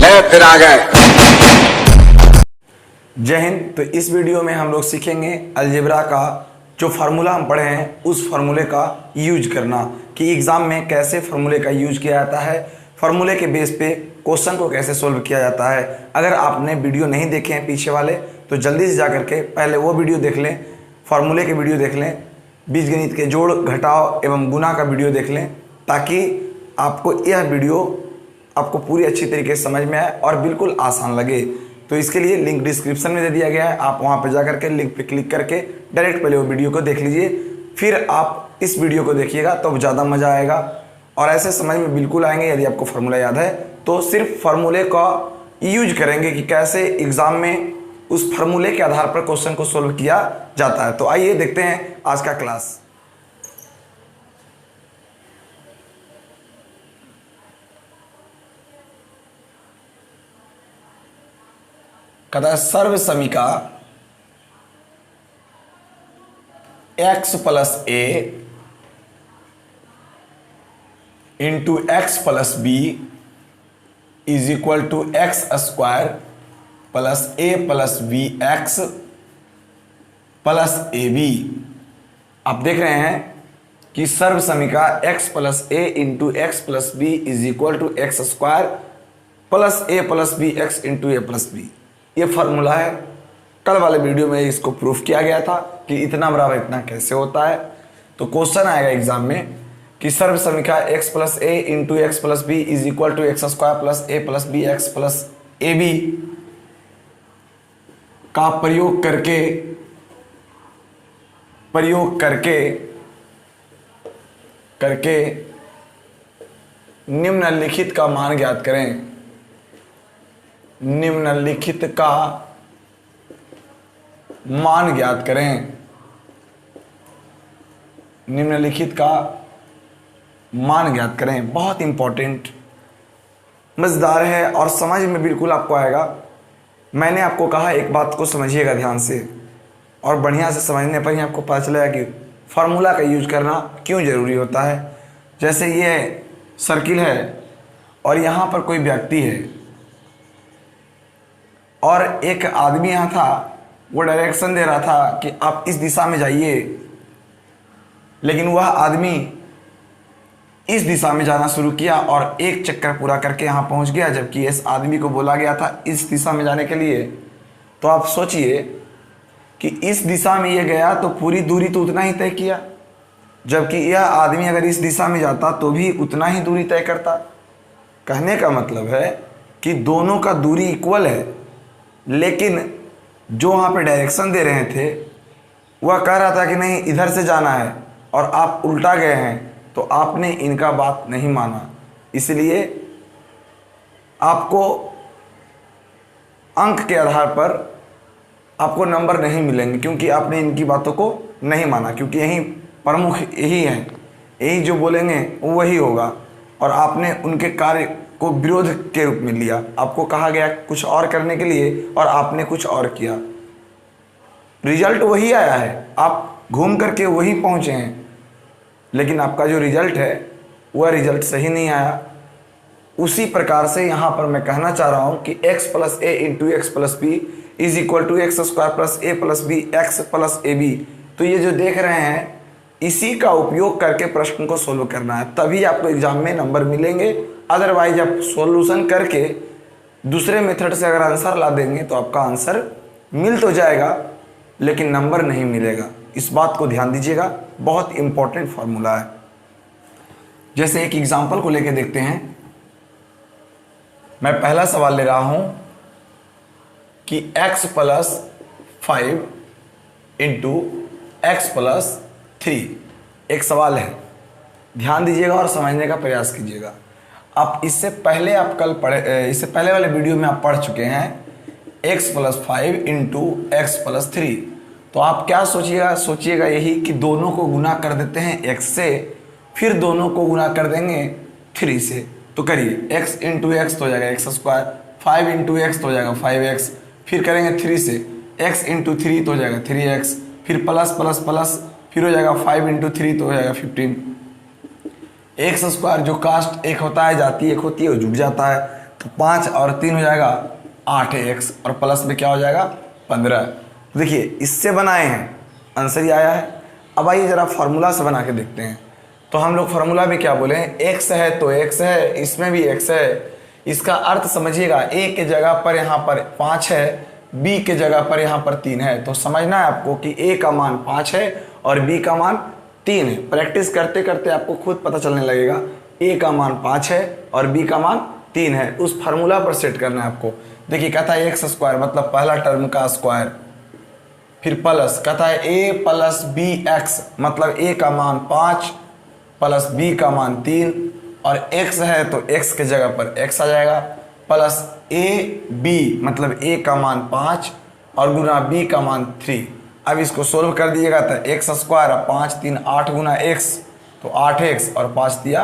ले फिर आ गए। जय हिंद। तो इस वीडियो में हम लोग सीखेंगे अलजेब्रा का जो फार्मूला हम पढ़े हैं उस फार्मूले का यूज करना, कि एग्ज़ाम में कैसे फार्मूले का यूज किया जाता है, फार्मूले के बेस पे क्वेश्चन को कैसे सोल्व किया जाता है। अगर आपने वीडियो नहीं देखे हैं पीछे वाले तो जल्दी से जा करके पहले वो वीडियो देख लें, फार्मूले के वीडियो देख लें, बीजगणित के जोड़ घटाव एवं गुना का वीडियो देख लें, ताकि आपको यह वीडियो आपको पूरी अच्छी तरीके से समझ में आए और बिल्कुल आसान लगे। तो इसके लिए लिंक डिस्क्रिप्शन में दे दिया गया है, आप वहां पर जाकर के लिंक पे क्लिक करके डायरेक्ट पहले वो वीडियो को देख लीजिए, फिर आप इस वीडियो को देखिएगा तो ज़्यादा मज़ा आएगा और ऐसे समझ में बिल्कुल आएंगे। यदि आपको फार्मूला याद है तो सिर्फ फार्मूले का यूज करेंगे कि कैसे एग्ज़ाम में उस फार्मूले के आधार पर क्वेश्चन को सोल्व किया जाता है। तो आइए देखते हैं आज का क्लास। कहता है सर्व समीका x plus A into X plus B is equal to X square plus A plus B X plus A B. आप देख रहे हैं कि सर्व समीका x plus A into X plus B is equal to X square plus A plus B X into A plus B. ये formula है। कल वाले वीडियो में इसको प्रूफ किया गया था कि इतना बराबर इतना कैसे होता है। तो क्वेश्चन आएगा एग्जाम में कि सर्व समीका x plus A into X plus B is equal to X square plus A plus B X plus A B का प्रयोग करके निम्नलिखित का मान ज्ञात करें। निम्नलिखित का मान ज्ञात करें। निम्नलिखित का मान ज्ञात करें। बहुत इंपॉर्टेंट, मजेदार है और समझ में बिल्कुल आपको आएगा। मैंने आपको कहा एक बात को समझिएगा ध्यान से, और बढ़िया से समझने पर ही आपको पता चलेगा कि फार्मूला का यूज करना क्यों जरूरी होता है। जैसे ये सर्किल है और यहाँ पर कोई व्यक्ति है और एक आदमी यहाँ था, वो डायरेक्शन दे रहा था कि आप इस दिशा में जाइए, लेकिन वह आदमी इस दिशा में जाना शुरू किया और एक चक्कर पूरा करके यहाँ पहुँच गया, जबकि इस आदमी को बोला गया था इस दिशा में जाने के लिए। तो आप सोचिए कि इस दिशा में ये गया तो पूरी दूरी तो उतना ही तय किया, जबकि यह आदमी अगर इस दिशा में जाता तो भी उतना ही दूरी तय करता। कहने का मतलब है कि दोनों का दूरी इक्वल है, लेकिन जो वहाँ पे डायरेक्शन दे रहे थे वह कह रहा था कि नहीं इधर से जाना है और आप उल्टा गए हैं, तो आपने इनका बात नहीं माना, इसलिए आपको अंक के आधार पर आपको नंबर नहीं मिलेंगे, क्योंकि आपने इनकी बातों को नहीं माना। क्योंकि यही प्रमुख यही है, यही जो बोलेंगे वही होगा, और आपने उनके कार्य को विरोध के रूप में लिया। आपको कहा गया कुछ और करने के लिए और आपने कुछ और किया, रिजल्ट वही आया है, आप घूम करके वही पहुंचे हैं, लेकिन आपका जो रिजल्ट है वह रिजल्ट सही नहीं आया। उसी प्रकार से यहाँ पर मैं कहना चाह रहा हूँ कि x plus A into X plus B is equal to X square plus A plus B X plus A B. तो ये जो देख रहे हैं इसी का उपयोग करके प्रश्न को सोल्व करना है, तभी आपको एग्जाम में नंबर मिलेंगे। अदरवाइज आप सॉल्यूशन करके दूसरे मेथड से अगर आंसर ला देंगे तो आपका आंसर मिल तो जाएगा लेकिन नंबर नहीं मिलेगा। इस बात को ध्यान दीजिएगा, बहुत इंपॉर्टेंट फार्मूला है। जैसे एक एग्जांपल को लेके देखते हैं। मैं पहला सवाल ले रहा हूं कि x plus 5 into X plus 3 एक सवाल है। ध्यान दीजिएगा और समझने का प्रयास कीजिएगा। आप इससे पहले इससे पहले वाले वीडियो में आप पढ़ चुके हैं x plus 5 into X plus 3। तो आप क्या सोचिएगा यही कि दोनों को गुना कर देते हैं x से, फिर दोनों को गुना कर देंगे 3 से। तो करिए x इंटू एक्स तो हो जाएगा एक्स स्क्वायर, 5 इंटू एक्स तो हो जाएगा 5x, फिर करेंगे 3 से x इंटू 3 तो हो जाएगा 3x, फिर प्लस प्लस प्लस फिर हो जाएगा 5 इंटू 3 तो हो जाएगा 15। एक्स स्क्वायर जो कास्ट एक होता है जाती एक होती है वो जुड़ जाता है। तो 5 और 3 हो जाएगा 8x और प्लस में क्या हो जाएगा 15। देखिए इससे बनाए हैं, आंसर ही आया है। अब आइए ज़रा फार्मूला से बना के देखते हैं। तो हम लोग फार्मूला में क्या बोले हैं, x है तो x है, इसमें भी x है। इसका अर्थ समझिएगा, a के जगह पर यहाँ पर 5 है, b के जगह पर यहाँ पर 3 है। तो समझना है आपको कि a का मान 5 है और b का मान 3 है। प्रैक्टिस करते करते आपको खुद पता चलने लगेगा, a का मान 5 है और b का मान 3 है। उस फार्मूला पर सेट करना है आपको। देखिए कहता है एक्स स्क्वायर मतलब पहला टर्म का स्क्वायर, फिर प्लस कहता है a प्लस बी एक्स मतलब a का मान 5 प्लस b का मान 3 और x है तो x के जगह पर x आ जाएगा, प्लस a b मतलब a का मान 5 और गुना b का मान 3। अब इसको सोल्व कर दीजिएगा तो एक्स स्क्वायर 5 3 8 गुना x तो 8x और 5 दिया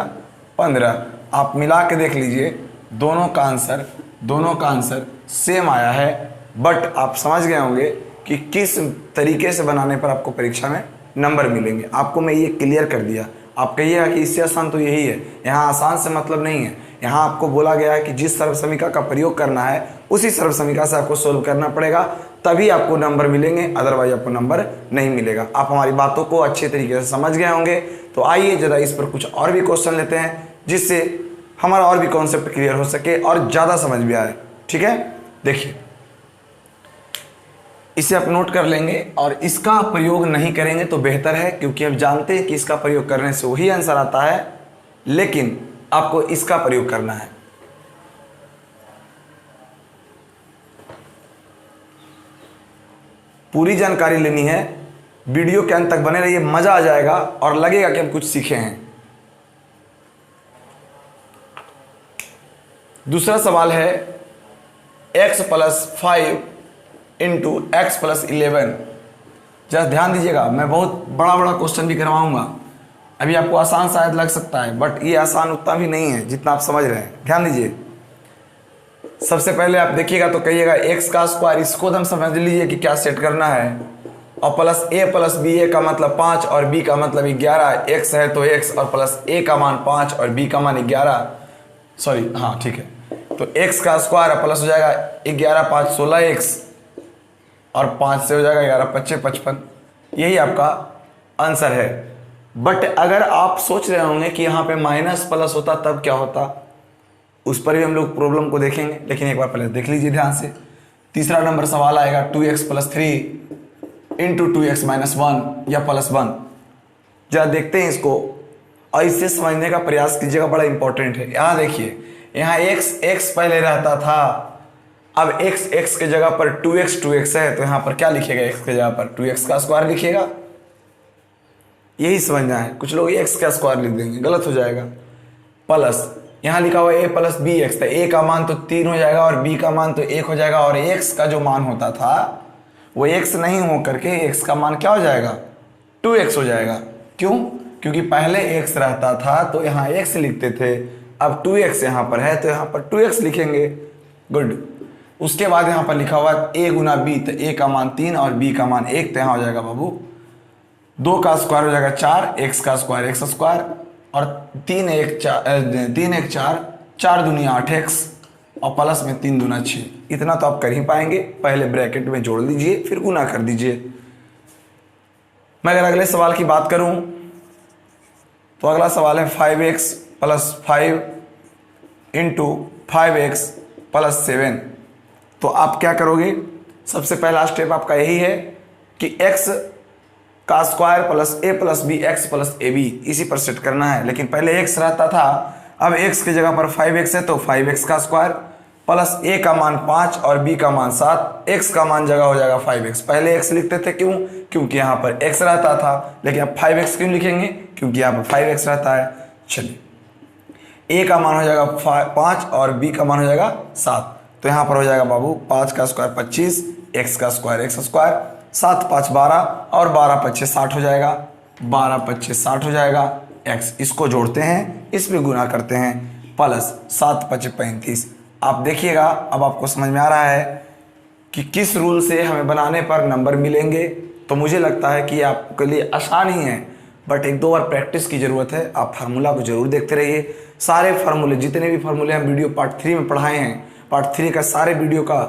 15। आप मिला के देख लीजिए, दोनों का आंसर सेम आया है। बट आप समझ गए होंगे कि किस तरीके से बनाने पर आपको परीक्षा में नंबर मिलेंगे। आपको मैं ये क्लियर कर दिया। आप कहिएगा कि इससे आसान तो यही है, यहाँ आसान से मतलब नहीं है। यहाँ आपको बोला गया है कि जिस सर्वसमीका का प्रयोग करना है उसी सर्वसमीका से आपको सोल्व करना पड़ेगा, तभी आपको नंबर मिलेंगे, अदरवाइज आपको नंबर नहीं मिलेगा। आप हमारी बातों को अच्छे तरीके से समझ गए होंगे। तो आइए ज़रा इस पर कुछ और भी क्वेश्चन लेते हैं, जिससे हमारा और भी कॉन्सेप्ट क्लियर हो सके और ज़्यादा समझ में आए। ठीक है, देखिए इसे आप नोट कर लेंगे और इसका प्रयोग नहीं करेंगे तो बेहतर है, क्योंकि हम जानते हैं कि इसका प्रयोग करने से वही आंसर आता है, लेकिन आपको इसका प्रयोग करना है। पूरी जानकारी लेनी है, वीडियो के अंत तक बने रहिए, मजा आ जाएगा और लगेगा कि हम कुछ सीखे हैं। दूसरा सवाल है x plus 5 into X plus 11। जरा ध्यान दीजिएगा, मैं बहुत बड़ा बड़ा क्वेश्चन भी करवाऊंगा। अभी आपको आसान शायद लग सकता है, बट ये आसान उतना भी नहीं है जितना आप समझ रहे हैं। ध्यान दीजिए, सबसे पहले आप देखिएगा तो कहिएगा एक्स का स्क्वायर, इसको हम समझ लीजिए कि क्या सेट करना है, और प्लस बी ए का मतलब 5 और बी का मतलब 11। एक्स है तो एक्स और प्लस ए का मान 5 और बी का मान 11, सॉरी हाँ ठीक है। तो एक्स का स्क्वायर प्लस हो जाएगा 11 5 16x और 5 से हो जाएगा 11 25 55। यही आपका आंसर है। बट अगर आप सोच रहे होंगे कि यहाँ पे माइनस प्लस होता तब क्या होता, उस पर भी हम लोग प्रॉब्लम को देखेंगे, लेकिन एक बार पहले देख लीजिए ध्यान से। तीसरा नंबर सवाल आएगा 2x plus 3 into 2x minus 1 या प्लस 1। जरा देखते हैं इसको और इससे समझने का प्रयास कीजिएगा, बड़ा इंपॉर्टेंट है। यहाँ देखिए, यहाँ x पहले रहता था, अब x के जगह पर 2x है, तो यहाँ पर क्या लिखेगा, x के जगह पर 2x का स्क्वायर लिखेगा। यही समझना है। कुछ लोग x का स्क्वायर लिख देंगे, गलत हो जाएगा। प्लस यहाँ लिखा हुआ a प्लस बी एक्स, तो a का मान तो 3 हो जाएगा और b का मान तो 1 हो जाएगा, और x का जो मान होता था वो x नहीं हो करके x का मान क्या हो जाएगा, 2x हो जाएगा। क्यों? क्योंकि पहले x रहता था तो यहाँ x लिखते थे, अब 2x यहाँ पर है तो यहाँ पर 2x लिखेंगे। गुड। उसके बाद यहाँ पर लिखा हुआ a गुना b, तो a का मान 3 और b का मान 1, तो यहाँ हो जाएगा बाबू 2 का स्क्वायर हो जाएगा 4, x का स्क्वायर x स्क्वायर, और 3 1 4, 4 दूनी 8x और प्लस में 3 दूना 6। इतना तो आप कर ही पाएंगे। पहले ब्रैकेट में जोड़ लीजिए फिर गुना कर दीजिए। मैं अगर अगले सवाल की बात करूं तो अगला सवाल है 5x plus 5 into 5x plus 7। तो आप क्या करोगे, सबसे पहला स्टेप आपका यही है कि x का square plus B X plus ए बी, इसी पर सेट करना है। लेकिन पहले x रहता था, अब x की जगह पर 5x है तो 5x का स्क्वायर प्लस a का मान 5 और b का मान 7, x का मान जगह हो जाएगा 5x। पहले x लिखते थे, क्यों? क्योंकि यहाँ पर x रहता था, लेकिन अब 5x क्यों लिखेंगे, क्योंकि यहाँ पर 5x रहता है। चलिए, a का मान हो जाएगा 5 और b का मान हो जाएगा 7, तो यहाँ पर हो जाएगा बाबू 5 का स्क्वायर 25, x का स्क्वायर x स्क्वायर, 7 5 12 और 12 25 60 हो जाएगा, 12 25 60 हो जाएगा x। इसको जोड़ते हैं, इसमें गुना करते हैं, प्लस 7 25 35। आप देखिएगा अब आपको समझ में आ रहा है कि किस रूल से हमें बनाने पर नंबर मिलेंगे। तो मुझे लगता है कि आपके लिए आसान ही है, बट 1-2 बार प्रैक्टिस की ज़रूरत है। आप फार्मूला को ज़रूर देखते रहिए। सारे फार्मूले, जितने भी फार्मूले हम वीडियो पार्ट 3 में पढ़ाए हैं, पार्ट 3 का सारे वीडियो का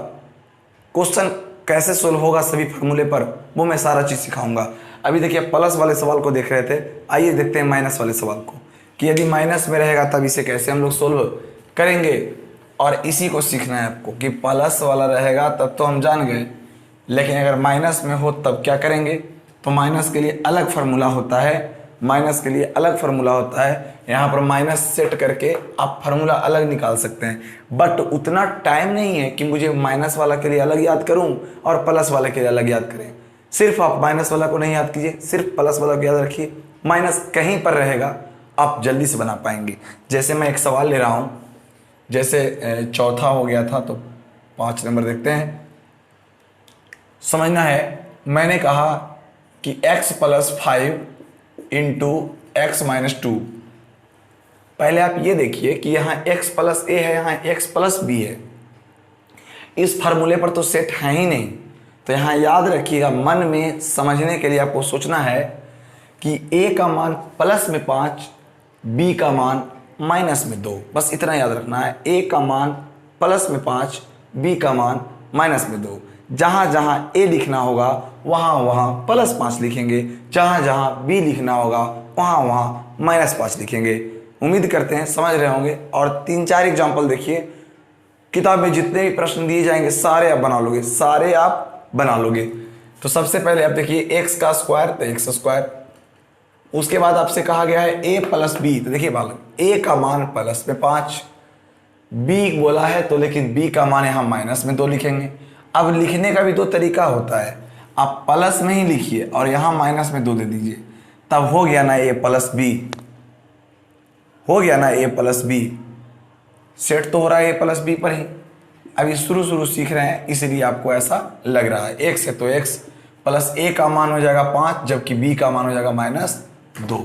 क्वेश्चन कैसे सोल्व होगा सभी फार्मूले पर, वो मैं सारा चीज़ सिखाऊंगा। अभी देखिए प्लस वाले सवाल को देख रहे थे, आइए देखते हैं माइनस वाले सवाल को, कि यदि माइनस में रहेगा तब इसे कैसे हम लोग सोल्व करेंगे। और इसी को सीखना है आपको कि प्लस वाला रहेगा तब तो हम जान गए, लेकिन अगर माइनस में हो तब क्या करेंगे। तो माइनस के लिए अलग फार्मूला होता है, माइनस के लिए अलग फार्मूला होता है। यहाँ पर माइनस सेट करके आप फार्मूला अलग निकाल सकते हैं, बट उतना टाइम नहीं है कि मुझे माइनस वाला के लिए अलग याद करूँ और प्लस वाले के लिए अलग याद करें। सिर्फ आप माइनस वाला को नहीं याद कीजिए, सिर्फ प्लस वाला को याद रखिए। माइनस कहीं पर रहेगा आप जल्दी से बना पाएंगे। जैसे मैं एक सवाल ले रहा हूँ, जैसे चौथा हो गया था, तो 5 नंबर देखते हैं। समझना है, मैंने कहा कि x + 5 × x - 2। पहले आप ये देखिए कि यहाँ x + a है, यहाँ x + b है। इस फार्मूले पर तो सेट है ही नहीं, तो यहाँ याद रखिएगा, मन में समझने के लिए आपको सोचना है कि a का मान +5, b का मान -2। बस इतना याद रखना है, a का मान +5, b का मान -2। जहाँ जहाँ a लिखना होगा वहाँ वहाँ +5 लिखेंगे, जहाँ जहाँ b लिखना होगा वहाँ वहाँ -5 लिखेंगे। उम्मीद करते हैं समझ रहे होंगे। और 3-4 एग्जाम्पल देखिए, किताब में जितने भी प्रश्न दिए जाएंगे सारे आप बना लोगे, सारे आप बना लोगे। तो सबसे पहले आप देखिए x का स्क्वायर, तो x²। उसके बाद आपसे कहा गया है a + b, तो देखिए बालक a का मान +5, b बोला है तो लेकिन b का मान यहाँ -2 लिखेंगे। अब लिखने का भी 2 तरीका होता है, आप प्लस में ही लिखिए और यहाँ -2 दे दीजिए, तब हो गया ना a + b, हो गया ना a + b। सेट तो हो रहा है a + b पर ही। अभी शुरू सीख रहे हैं इसलिए आपको ऐसा लग रहा है। x है तो x प्लस a का मान हो जाएगा 5, जबकि b का मान हो जाएगा -2।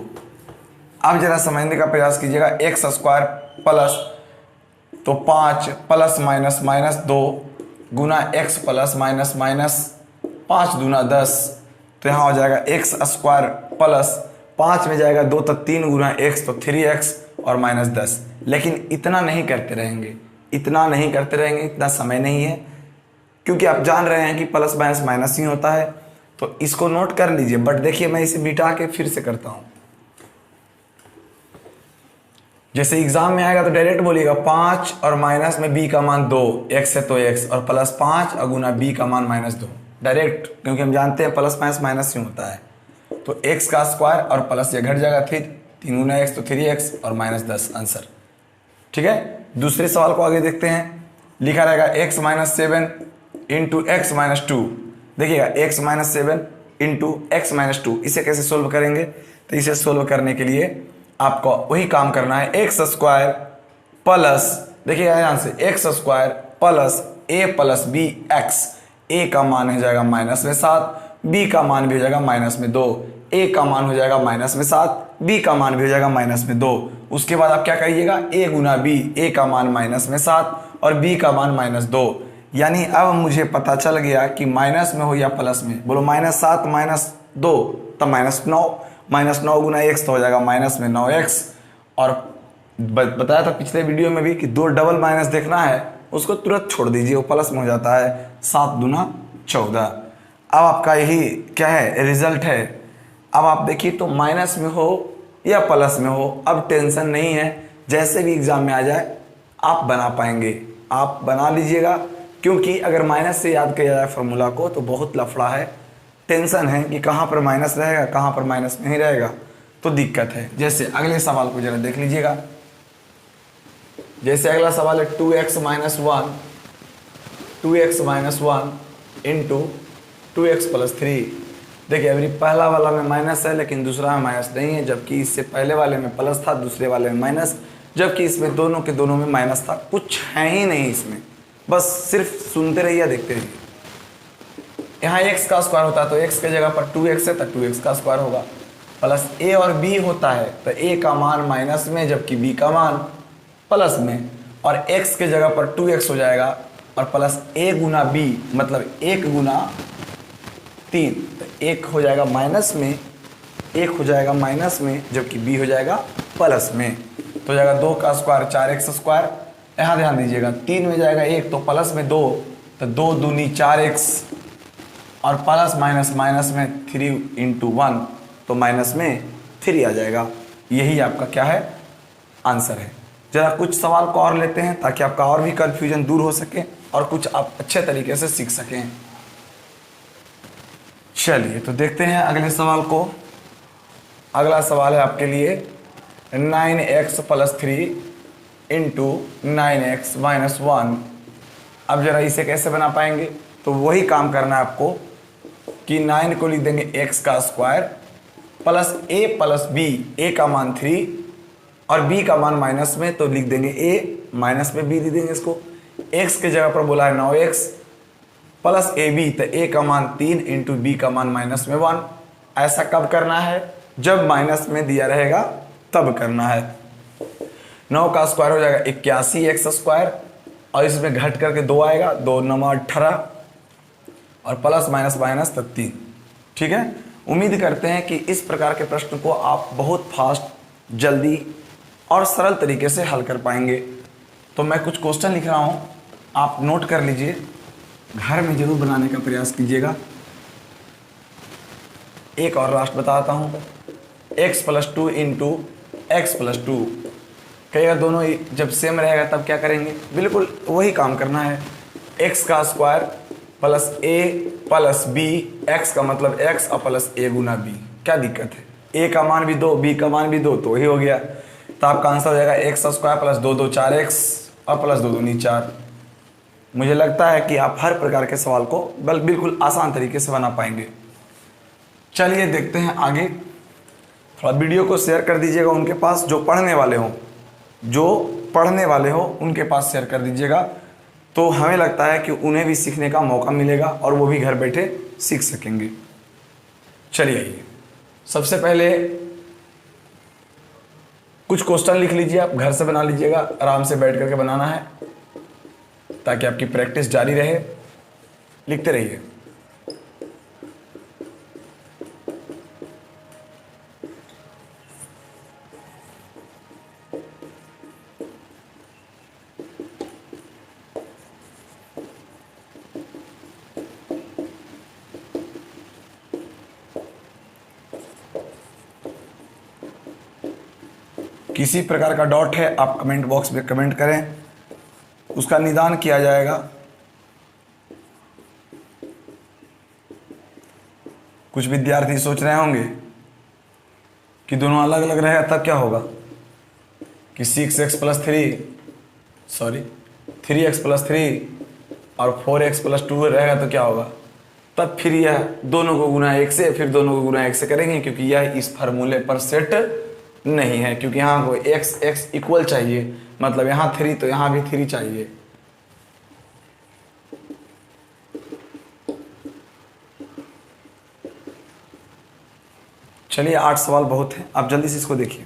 अब जरा समझने का प्रयास कीजिएगा, x² प्लस तो 5 + -2 गुना x + -5 दूना 10, तो यहाँ हो जाएगा x² प्लस 5 में जाएगा 2 तो 3 गुना x तो 3x और -10। लेकिन इतना नहीं करते रहेंगे, इतना नहीं करते रहेंगे, इतना समय नहीं है, क्योंकि आप जान रहे हैं कि प्लस माइनस ही होता है। तो इसको नोट कर लीजिए, बट देखिए मैं इसे मिटा के फिर से करता हूँ। जैसे एग्जाम में आएगा तो डायरेक्ट बोलिएगा 5 और माइनस में b का मान 2, x है तो x, और +5 और गुना b का मान -2 डायरेक्ट, क्योंकि हम जानते हैं प्लस माइनस ही होता है। तो x का स्क्वायर और प्लस ये घट जाएगा, फिर 3 गुना x तो 3x और -10 आंसर। ठीक है, दूसरे सवाल को आगे देखते हैं। लिखा रहेगा x - 7 × x - 2। देखिएगा x - 7 × x - 2, इसे कैसे सोल्व करेंगे। तो इसे सोल्व करने के लिए आपको वही काम करना है, x² प्लस, देखिएगा ध्यान से, x² plus a + b x। a का मान हो जाएगा -7, b का मान भी हो जाएगा -2। a का मान हो जाएगा -7, b का मान भी हो जाएगा -2। उसके बाद आप क्या करिएगा, a गुना b, a का मान -7 और b का मान -2। यानी अब मुझे पता चल गया कि माइनस में हो या प्लस में। बोलो -7 -2 तब -9, -9 गुना x तो हो जाएगा -9x। और बताया था पिछले वीडियो में भी कि 2 डबल माइनस देखना है, उसको तुरंत छोड़ दीजिए, वो प्लस में हो जाता है, 7 दूना 14। अब आपका यही क्या है, रिजल्ट है। अब आप देखिए तो माइनस में हो या प्लस में हो, अब टेंशन नहीं है, जैसे भी एग्जाम में आ जाए आप बना पाएंगे, आप बना लीजिएगा। क्योंकि अगर माइनस से याद किया जाए फार्मूला को तो बहुत लफड़ा है, टेंशन है कि कहाँ पर माइनस रहेगा, कहाँ पर माइनस नहीं रहेगा, तो दिक्कत है। जैसे अगले सवाल को जरा देख लीजिएगा। जैसे अगला सवाल है 2x - 1 × 2x + 3। देखिए अभी पहला वाला में माइनस है लेकिन दूसरा में माइनस नहीं है, जबकि इससे पहले वाले में प्लस था, दूसरे वाले में माइनस, जबकि इसमें दोनों के दोनों में माइनस था। कुछ है ही नहीं इसमें, बस सिर्फ सुनते रहिए, देखते रहिए। यहाँ x का स्क्वायर होता है तो x की जगह पर 2x है तो 2x का स्क्वायर होगा, प्लस a और b होता है तो a का मान माइनस में जबकि b का मान प्लस में, और x की जगह पर 2x हो जाएगा और प्लस a गुना b मतलब 1 गुना 3, तो 1 हो जाएगा माइनस में, 1 हो जाएगा माइनस में जबकि b हो जाएगा प्लस में। तो जाएगा 2 का स्क्वायर 4x स्क्वायर। यहाँ ध्यान दीजिएगा 3 में जाएगा 1 तो प्लस में 2, तो 2 दूनी 4x और प्लस माइनस माइनस में 3 इंटू 1 तो माइनस में 3 आ जाएगा। यही आपका क्या है, आंसर है। जरा कुछ सवाल को और लेते हैं ताकि आपका और भी कन्फ्यूजन दूर हो सके और कुछ आप अच्छे तरीके से सीख सकें। चलिए तो देखते हैं अगले सवाल को। अगला सवाल है आपके लिए 9x + 3 इंटू 9x - 1। अब जरा इसे कैसे बना पाएंगे, तो वही काम करना है आपको कि 9 को लिख देंगे x का square plus a plus b, a का मान 3 और b का मान माइनस में, तो लिख देंगे a माइनस में b लिख देंगे इसको। x के जगह पर बोला है 9x प्लस ab, तो a का मान 3 इंटू b का मान माइनस में 1। ऐसा कब करना है, जब माइनस में दिया रहेगा तब करना है। 9 का स्क्वायर हो जाएगा 81x स्क्वायर और इसमें घट करके 2 आएगा, 2 9 18 और प्लस माइनस माइनस तब 3। ठीक है, उम्मीद करते हैं कि इस प्रकार के प्रश्न को आप बहुत फास्ट, जल्दी और सरल तरीके से हल कर पाएंगे। तो मैं कुछ क्वेश्चन लिख रहा हूँ, आप नोट कर लीजिए, घर में जरूर बनाने का प्रयास कीजिएगा। एक और लास्ट बताता हूँ, x + 2 इंटू x + 2। कहिएगा दोनों जब सेम रहेगा तब क्या करेंगे, बिल्कुल वही काम करना है। x का square plus a plus b, x का मतलब x और प्लस a गुना b। क्या दिक्कत है, a का मान भी 2, b का मान भी 2, तो वही हो गया। तो आपका आंसर हो जाएगा x स्क्वायर प्लस 2 2 4x और प्लस 2 दूनी 4। मुझे लगता है कि आप हर प्रकार के सवाल को बिल्कुल आसान तरीके से बना पाएंगे। चलिए देखते हैं आगे। थोड़ा वीडियो को शेयर कर दीजिएगा उनके पास जो पढ़ने वाले हो उनके पास शेयर कर दीजिएगा, तो हमें लगता है कि उन्हें भी सीखने का मौका मिलेगा और वो भी घर बैठे सीख सकेंगे। चलिए आइए, सबसे पहले कुछ क्वेश्चन लिख लीजिए, आप घर से बना लीजिएगा, आराम से बैठ करके बनाना है ताकि आपकी प्रैक्टिस जारी रहे। लिखते रहिए। किसी प्रकार का डाउट है आप कमेंट बॉक्स में कमेंट करें, उसका निदान किया जाएगा। कुछ विद्यार्थी सोच रहे होंगे कि दोनों अलग अलग रहेगा तब क्या होगा, कि 3x + 3 और 4x + 2 रहेगा तो क्या होगा, तब फिर यह दोनों को गुना 1 से, फिर दोनों को गुना 1 से करेंगे, क्योंकि यह इस फार्मूले पर सेट नहीं है, क्योंकि यहाँ को x इक्वल चाहिए, मतलब यहाँ 3 तो यहाँ भी 3 चाहिए। चलिए 8 सवाल बहुत हैं, आप जल्दी से इसको देखिए।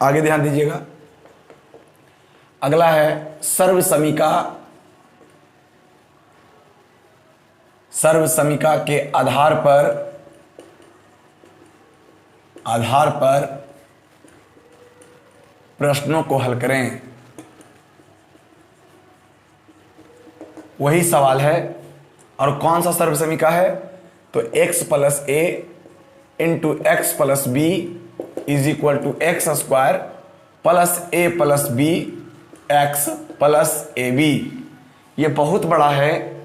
आगे ध्यान दीजिएगा, अगला है सर्वसमीका के आधार पर प्रश्नों को हल करें। वही सवाल है, और कौन सा सर्वसमीका है, तो x + a into x + b is equal to x square plus a + b x + ab। ये बहुत बड़ा है,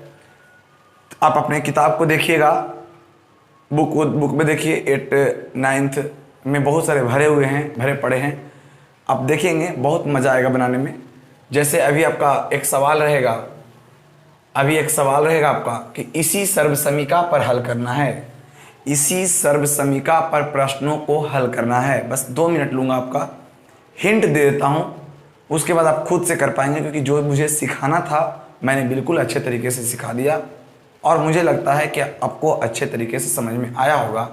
आप अपने किताब को देखिएगा, बुक में देखिए 8 9th में बहुत सारे भरे पड़े हैं। आप देखेंगे बहुत मज़ा आएगा बनाने में। जैसे अभी आपका एक सवाल रहेगा, आपका कि इसी सर्वसमीका पर हल करना है, इसी सर्वसमीका पर प्रश्नों को हल करना है। बस 2 मिनट लूँगा आपका, हिंट दे देता हूँ, उसके बाद आप खुद से कर पाएंगे, क्योंकि जो मुझे सिखाना था मैंने बिल्कुल अच्छे तरीके से सिखा दिया और मुझे लगता है कि आपको अच्छे तरीके से समझ में आया होगा।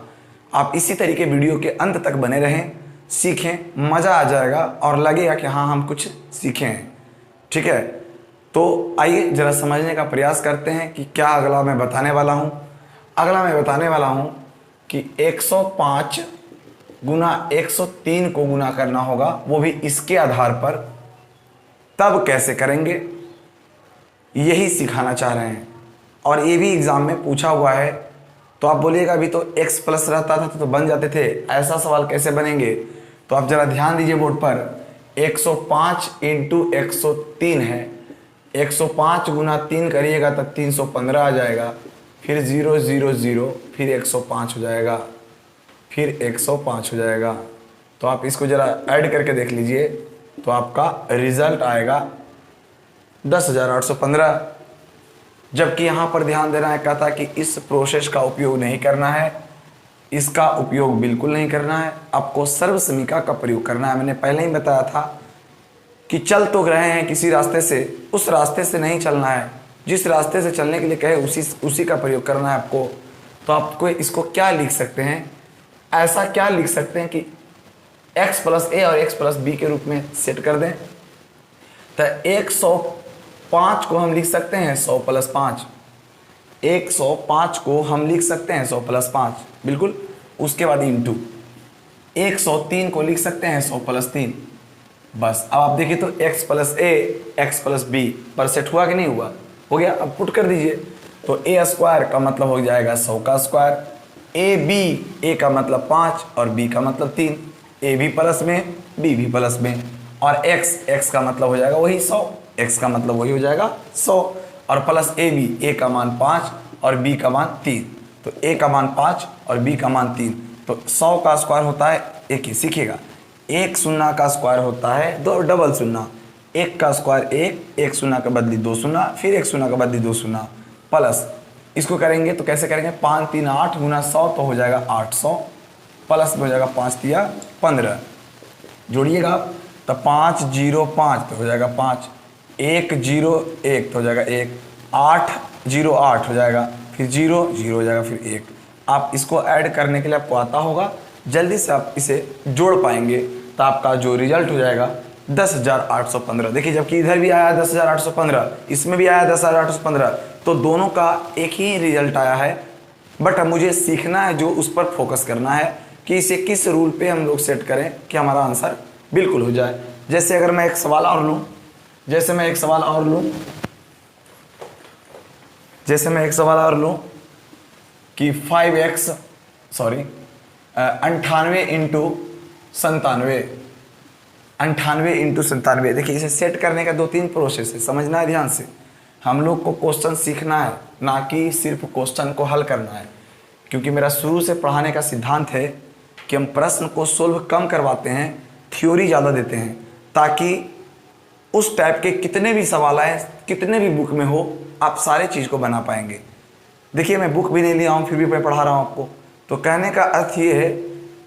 आप इसी तरीके वीडियो के अंत तक बने रहें, सीखें, मज़ा आ जाएगा और लगेगा कि हाँ हम कुछ सीखे हैं। ठीक है, तो आइए ज़रा समझने का प्रयास करते हैं कि क्या अगला मैं बताने वाला हूँ। अगला मैं बताने वाला हूँ कि 105 गुना 103 को गुना करना होगा, वो भी इसके आधार पर। तब कैसे करेंगे यही सिखाना चाह रहे हैं और ये भी एग्ज़ाम में पूछा हुआ है। तो आप बोलिएगा अभी तो x प्लस रहता था तो बन जाते थे, ऐसा सवाल कैसे बनेंगे? तो आप ज़रा ध्यान दीजिए बोर्ड पर। 105 इंटू 103 है, 105 गुना 3 करिएगा तब 315 आ जाएगा, फिर 0 0 0, फिर 105 हो जाएगा, फिर 105 हो जाएगा। तो आप इसको ज़रा ऐड करके देख लीजिए, तो आपका रिज़ल्ट आएगा 10,815। जबकि यहाँ पर ध्यान देना है, कहता कि इस प्रोसेस का उपयोग नहीं करना है, इसका उपयोग बिल्कुल नहीं करना है, आपको सर्वसमीका का प्रयोग करना है। मैंने पहले ही बताया था कि चल तो रहे हैं किसी रास्ते से, उस रास्ते से नहीं चलना है, जिस रास्ते से चलने के लिए कहे उसी का प्रयोग करना है आपको। तो आपको इसको क्या लिख सकते हैं, ऐसा क्या लिख सकते हैं कि x प्लस ए और x प्लस बी के रूप में सेट कर दें। तो 105 को हम लिख सकते हैं 100 प्लस 5, 105 को हम लिख सकते हैं 100 प्लस 5, बिल्कुल। उसके बाद इंटू 103 को लिख सकते हैं 100 प्लस 3। बस अब आप देखिए तो x प्लस ए एक्स प्लस बी पर सेट हुआ कि नहीं हुआ? हो गया। अब पुट कर दीजिए, तो ए स्क्वायर का मतलब हो जाएगा 100 का स्क्वायर, ए का मतलब 5 और b का मतलब 3, ए भी प्लस में बी भी प्लस में, और x का मतलब हो जाएगा वही 100, x का मतलब वही हो जाएगा 100, और प्लस ए बी, ए का मान 5 और b का मान 3, तो a का मान 5 और b का मान 3। तो 100 का स्क्वायर होता है, एक ही सीखिएगा, 1 शून्य का स्क्वायर होता है 2 डबल शून्य, 1 का स्क्वायर 1 शून्य का बदली 2 शून्य, फिर 1 शून्य का बदली 2 शून्य, प्लस इसको करेंगे तो कैसे करेंगे, 5 3 8 गुना 100 तो हो जाएगा 800, प्लस में हो जाएगा 5 तिया 15, जोड़िएगा तो 5 0 5 तो हो जाएगा 5, 1 0 1 तो हो जाएगा 1, 8 0 8 हो जाएगा, फिर 0 0 हो जाएगा, फिर 1। आप इसको ऐड करने के लिए आपको आता होगा, जल्दी से आप इसे जोड़ पाएंगे तो आपका जो रिजल्ट हो जाएगा 10,815। देखिए जबकि इधर भी आया 10,815, इसमें भी आया 10,815, तो दोनों का एक ही रिजल्ट आया है। बट मुझे सीखना है, जो उस पर फोकस करना है कि इसे किस रूल पे हम लोग सेट करें कि हमारा आंसर बिल्कुल हो जाए। जैसे अगर मैं एक सवाल और लूँ, जैसे मैं एक सवाल और लूँ कि 98 इंटू 97। देखिए इसे सेट करने का 2-3 प्रोसेस है, समझना है ध्यान से। हम लोग को क्वेश्चन सीखना है, ना कि सिर्फ क्वेश्चन को हल करना है, क्योंकि मेरा शुरू से पढ़ाने का सिद्धांत है कि हम प्रश्न को सोल्व कम करवाते हैं, थ्योरी ज़्यादा देते हैं, ताकि उस टाइप के कितने भी सवाल आए, कितने भी बुक में हो, आप सारे चीज़ को बना पाएंगे। देखिए मैं बुक भी नहीं लिया हूँ, फिर भी मैं पढ़ा रहा हूँ आपको। तो कहने का अर्थ ये है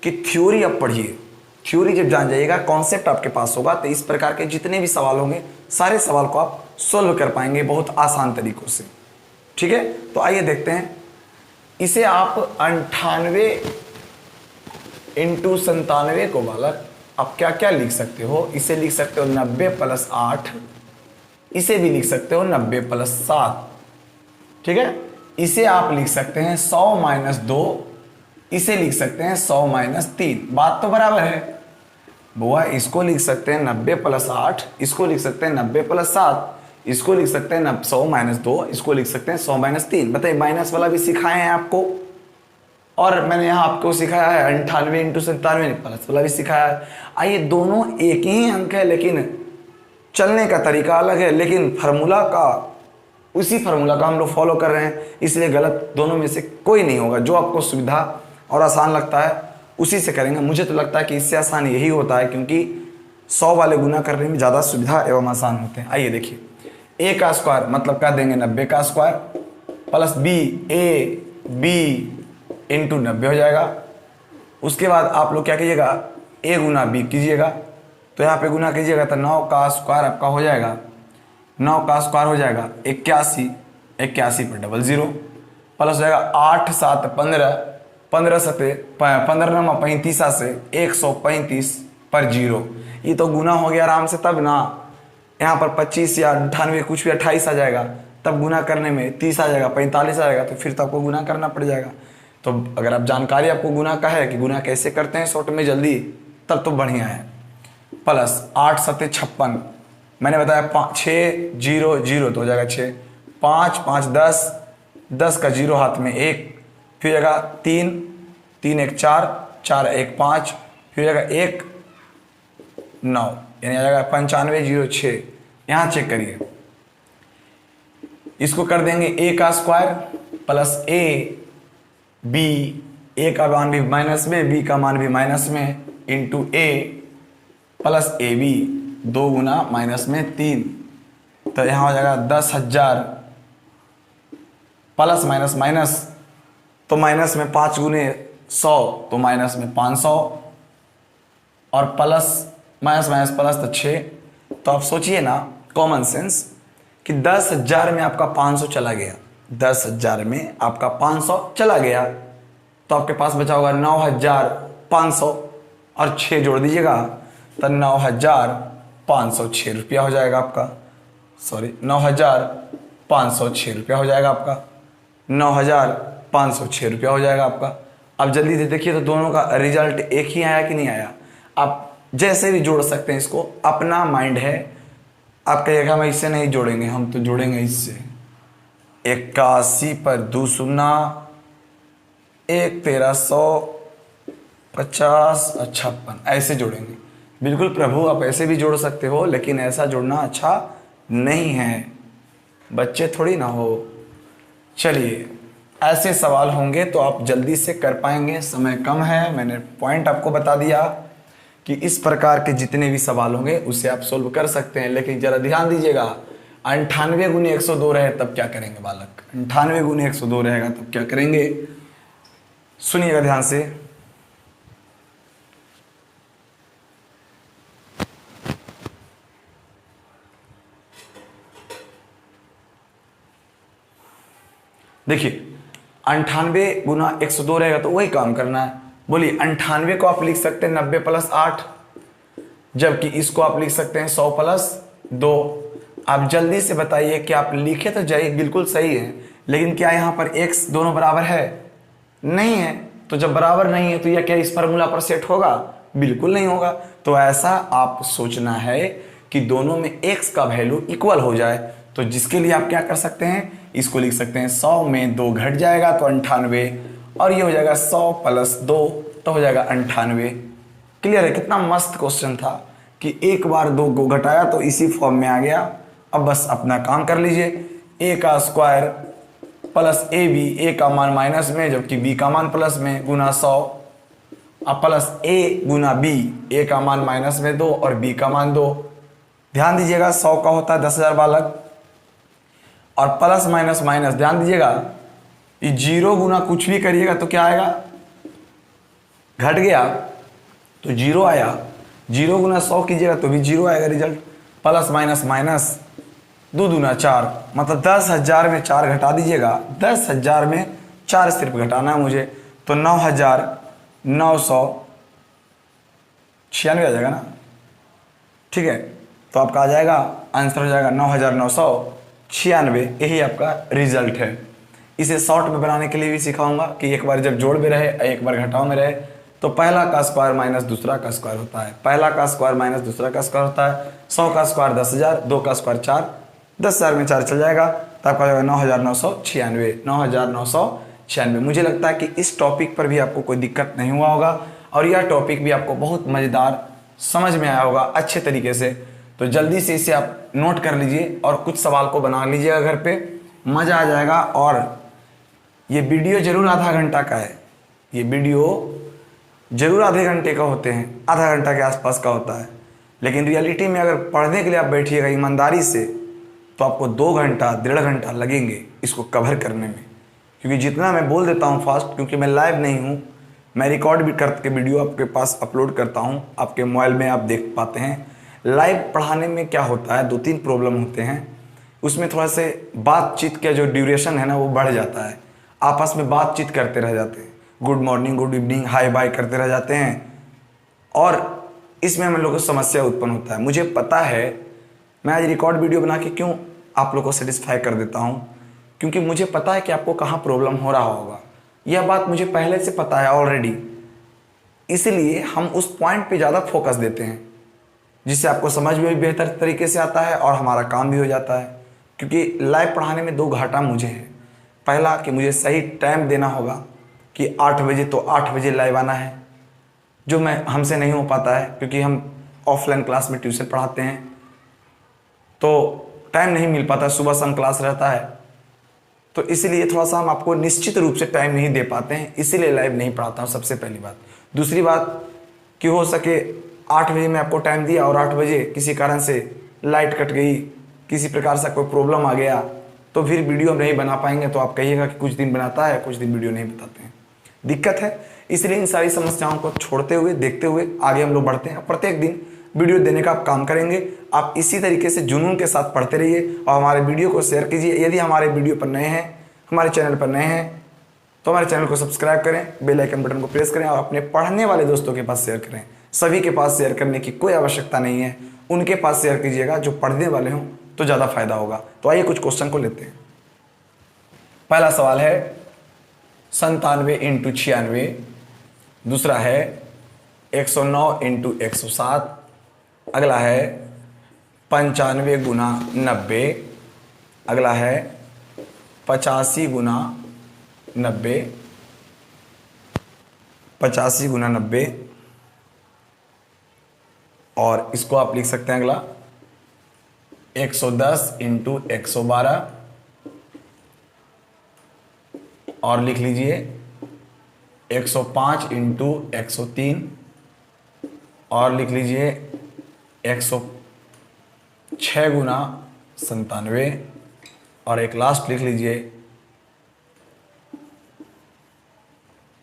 कि थ्योरी आप पढ़िए, थ्योरी जब जान जाइएगा, कॉन्सेप्ट आपके पास होगा, तो इस प्रकार के जितने भी सवाल होंगे सारे सवाल को आप सोल्व कर पाएंगे बहुत आसान तरीक़ों से। ठीक है, तो आइए देखते हैं। इसे आप 98 इंटू 97 को बालक आप क्या क्या लिख सकते हो? इसे लिख सकते हो 90 प्लस 8, इसे भी लिख सकते हो 90 प्लस 7। ठीक है, इसे आप लिख सकते हैं 100 माइनस 2, इसे लिख सकते हैं 100 माइनस 3। बात तो बराबर है बुआ। इसको लिख सकते हैं 90 प्लस 8, इसको लिख सकते हैं 90 प्लस 7, इसको लिख सकते हैं 100 माइनस 2, इसको लिख सकते हैं 100 माइनस 3। बताइए, माइनस वाला भी सिखाए हैं आपको, और मैंने यहाँ आपको सिखाया है 98 इंटू 97, प्लस वाला भी सिखाया है। आइए, दोनों एक ही अंक है, लेकिन चलने का तरीका अलग है, लेकिन फार्मूला का उसी फार्मूला का हम लोग फॉलो कर रहे हैं, इसलिए गलत दोनों में से कोई नहीं होगा। जो आपको सुविधा और आसान लगता है उसी से करेंगे। मुझे तो लगता है कि इससे आसान यही होता है, क्योंकि 100 वाले गुना करने में ज़्यादा सुविधा एवं आसान होते हैं। आइए देखिए, a का स्क्वायर मतलब क्या देंगे 90 का square plus b a b into 90 हो जाएगा। उसके बाद आप लोग क्या कीजिएगा, a गुना b कीजिएगा, तो यहाँ पे गुना कीजिएगा तो 9 का स्क्वायर आपका हो जाएगा, 9 का स्क्वायर हो जाएगा 81, 81 पर डबल ज़ीरो प्लस हो जाएगा 8 7 15, 15 7 15 9 35 से 135 पर जीरो। ये तो गुना हो गया आराम से, तब ना यहाँ पर 25 या 98 कुछ भी 28 आ जाएगा, तब गुना करने में 30 आ जाएगा, 45 आ जाएगा, तो फिर तो आपको गुना करना पड़ जाएगा। तो अगर आप जानकारी आपको गुना का है कि गुना कैसे करते हैं शॉर्ट में जल्दी, तब तो बढ़िया है। प्लस 8 7 56, मैंने बताया 6 0 0 तो हो जाएगा 6, 5 5 10, 10 का जीरो हाथ में 1, फिर जाएगा 3 3 1 4, 4 1 5, फिर जाएगा 1 9, यानी आ जाएगा 95 06। यहाँ चेक करिए, इसको कर देंगे a का square plus a b, a का मान भी माइनस में, b का मान भी माइनस में, into a plus A b, 2 गुना माइनस में 3, तो यहाँ हो जाएगा 10,000 प्लस माइनस माइनस, तो माइनस में 5 गुने 100 तो माइनस में 500, और प्लस माइनस माइनस प्लस तो 6। तो आप सोचिए ना, कॉमन सेंस कि 10,000 में आपका 500 चला गया, 10,000 में आपका 500 चला गया, तो आपके पास बचा होगा 9,500 और 6 जोड़ दीजिएगा तो 9,506 रुपया हो जाएगा आपका। सॉरी, 9,506 रुपया हो जाएगा आपका, 9,506 रुपया हो जाएगा आपका। अब जल्दी से देखिए तो दोनों का रिजल्ट एक ही आया कि नहीं आया। आप जैसे भी जोड़ सकते हैं, इसको अपना माइंड है। आप कहिएगा हम इससे नहीं जोड़ेंगे, हम तो जोड़ेंगे इससे। 81 पर 2 शून्य, 1 1350 और 56, ऐसे जोड़ेंगे। बिल्कुल प्रभु, आप ऐसे भी जोड़ सकते हो, लेकिन ऐसा जोड़ना अच्छा नहीं है, बच्चे थोड़ी ना हो। चलिए, ऐसे सवाल होंगे तो आप जल्दी से कर पाएंगे, समय कम है। मैंने पॉइंट आपको बता दिया कि इस प्रकार के जितने भी सवाल होंगे उसे आप सोल्व कर सकते हैं। लेकिन जरा ध्यान दीजिएगा, 98 गुने 102 रहे तब क्या करेंगे बालक, 98 गुने 102 रहेगा तब क्या करेंगे, सुनिएगा ध्यान से। देखिए, 98 गुना 102 रहेगा तो वही काम करना है। बोलिए, 98 को आप लिख सकते हैं 90 प्लस 8, जबकि इसको आप लिख सकते हैं 100 प्लस 2। आप जल्दी से बताइए कि आप लिखे तो जाइए, बिल्कुल सही है, लेकिन क्या यहाँ पर x दोनों बराबर है? नहीं है। तो जब बराबर नहीं है तो यह क्या इस फार्मूला पर सेट होगा? बिल्कुल नहीं होगा। तो ऐसा आप सोचना है कि दोनों में x का वैल्यू इक्वल हो जाए। तो जिसके लिए आप क्या कर सकते हैं, इसको लिख सकते हैं 100 में 2 घट जाएगा तो 98, और ये हो जाएगा 100 प्लस 2 तो हो जाएगा 98। क्लियर है? कितना मस्त क्वेश्चन था कि एक बार 2 को घटाया तो इसी फॉर्म में आ गया। अब बस अपना काम कर लीजिए, a का स्क्वायर प्लस ए बी, ए का मान माइनस में जबकि b का मान प्लस में, गुना 100, अब plus a Guna b, a का मान माइनस में 2 और b का मान 2। ध्यान दीजिएगा 100 का होता है 10,000 बालक, और प्लस माइनस माइनस, ध्यान दीजिएगा ये 0 गुना कुछ भी करिएगा तो क्या आएगा, घट गया तो 0 आया, 0 गुना 100 कीजिएगा तो भी 0 आएगा रिजल्ट। प्लस माइनस माइनस, 2 दूना 4, मतलब 10,000 में 4 घटा दीजिएगा, 10,000 में 4 सिर्फ घटाना है मुझे, तो 9,996 आ जाएगा ना। ठीक है, तो आपका आ जाएगा आंसर हो जाएगा 9,996, यही आपका रिजल्ट है। इसे शॉर्ट में बनाने के लिए भी सिखाऊंगा कि एक बार जब जोड़ में रहे, एक बार घटाव में रहे, तो पहला का स्क्वायर माइनस दूसरा का स्क्वायर होता है, पहला का स्क्वायर माइनस दूसरा का स्क्वायर होता है। 100 का स्क्वायर 10,000, 2 का स्क्वायर 4, 10,000 में 4 चल जाएगा तो आपका हो जाएगा 9,996, 9,996। मुझे लगता है कि इस टॉपिक पर भी आपको कोई दिक्कत नहीं हुआ होगा और यह टॉपिक भी आपको बहुत मज़ेदार समझ में आया होगा अच्छे तरीके से। तो जल्दी से इसे आप नोट कर लीजिए और कुछ सवाल को बना लीजिएगा घर पे। मज़ा आ जाएगा। और ये वीडियो ज़रूर आधा घंटा का है, ये वीडियो ज़रूर आधे घंटे का होते हैं, आधा घंटा के आसपास का होता है, लेकिन रियलिटी में अगर पढ़ने के लिए आप बैठिएगा ईमानदारी से तो आपको 2 घंटा 1.5 घंटा लगेंगे इसको कवर करने में। क्योंकि जितना मैं बोल देता हूँ फास्ट, क्योंकि मैं लाइव नहीं हूँ, मैं रिकॉर्ड भी करके वीडियो आपके पास अपलोड करता हूँ, आपके मोबाइल में आप देख पाते हैं। लाइव पढ़ाने में क्या होता है, 2-3 प्रॉब्लम होते हैं। उसमें थोड़ा से बातचीत का जो ड्यूरेशन है ना वो बढ़ जाता है, आपस में बातचीत करते रह जाते हैं, good morning good evening hi bye करते रह जाते हैं, और इसमें हम लोगों को समस्या उत्पन्न होता है। मुझे पता है, मैं आज रिकॉर्ड वीडियो बना के क्यों आप लोगों को सेटिस्फाई कर देता हूँ, क्योंकि मुझे पता है कि आपको कहाँ प्रॉब्लम हो रहा होगा। यह बात मुझे पहले से पता है ऑलरेडी, इसलिए हम उस पॉइंट पे ज़्यादा फोकस देते हैं, जिससे आपको समझ में भी बेहतर तरीके से आता है और हमारा काम भी हो जाता है। क्योंकि लाइव पढ़ाने में 2 घाटा मुझे है। पहला कि मुझे सही टाइम देना होगा कि 8 बजे तो 8 बजे लाइव आना है, जो हमसे नहीं हो पाता है क्योंकि हम ऑफलाइन क्लास में ट्यूशन पढ़ाते हैं तो टाइम नहीं मिल पाता, सुबह शाम क्लास रहता है, तो इसीलिए थोड़ा सा हम आपको निश्चित रूप से टाइम नहीं दे पाते हैं, इसीलिए लाइव नहीं पढ़ाता हूँ, सबसे पहली बात। दूसरी बात कि हो सके 8 बजे मैं आपको टाइम दिया और 8 बजे किसी कारण से लाइट कट गई, किसी प्रकार से कोई प्रॉब्लम आ गया, तो फिर वीडियो हम नहीं बना पाएंगे, तो आप कहिएगा कि कुछ दिन बनाता है कुछ दिन वीडियो नहीं बताते हैं, दिक्कत है। इसलिए इन सारी समस्याओं को छोड़ते हुए देखते हुए आगे हम लोग बढ़ते हैं। प्रत्येक दिन वीडियो देने का आप काम करेंगे। आप इसी तरीके से जुनून के साथ पढ़ते रहिए और हमारे वीडियो को शेयर कीजिए। यदि हमारे वीडियो पर नए हैं, हमारे चैनल पर नए हैं, तो हमारे चैनल को सब्सक्राइब करें, बेल आइकन बटन को प्रेस करें और अपने पढ़ने वाले दोस्तों के पास शेयर करें। सभी के पास शेयर करने की कोई आवश्यकता नहीं है, उनके पास शेयर कीजिएगा जो पढ़ने वाले हों, तो ज़्यादा फायदा होगा। तो आइए कुछ क्वेश्चन को लेते हैं। पहला सवाल है 97 × 96, दूसरा है 109 × 107, अगला है 95 × 90, अगला है 85 × 90, 85 × 90, और इसको आप लिख सकते हैं अगला 110 × 112, और लिख लीजिए 105 × 103, और लिख लीजिए 106 × 97, और एक लास्ट लिख लीजिए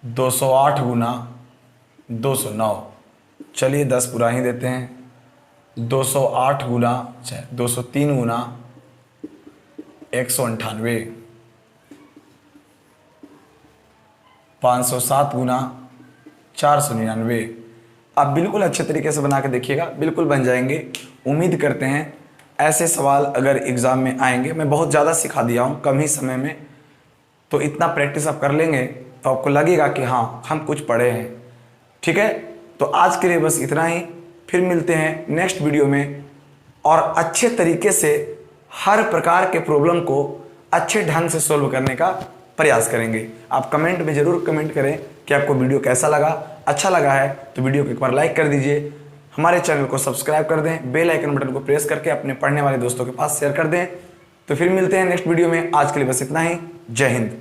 208 × 209। चलिए 10 पूरा ही देते हैं। 208 × 203 × 198, 507 × 499। आप बिल्कुल अच्छे तरीके से बना के देखिएगा, बिल्कुल बन जाएंगे। उम्मीद करते हैं ऐसे सवाल अगर एग्ज़ाम में आएंगे। मैं बहुत ज़्यादा सिखा दिया हूँ कम ही समय में, तो इतना प्रैक्टिस आप कर लेंगे तो आपको लगेगा कि हाँ हम कुछ पढ़े हैं। ठीक है, तो आज के लिए बस इतना ही। फिर मिलते हैं नेक्स्ट वीडियो में और अच्छे तरीके से हर प्रकार के प्रॉब्लम को अच्छे ढंग से सोल्व करने का प्रयास करेंगे। आप कमेंट में ज़रूर कमेंट करें कि आपको वीडियो कैसा लगा। अच्छा लगा है तो वीडियो को एक बार लाइक कर दीजिए, हमारे चैनल को सब्सक्राइब कर दें, बेल आइकन बटन को प्रेस करके अपने पढ़ने वाले दोस्तों के पास शेयर कर दें। तो फिर मिलते हैं नेक्स्ट वीडियो में। आज के लिए बस इतना ही। जय हिंद।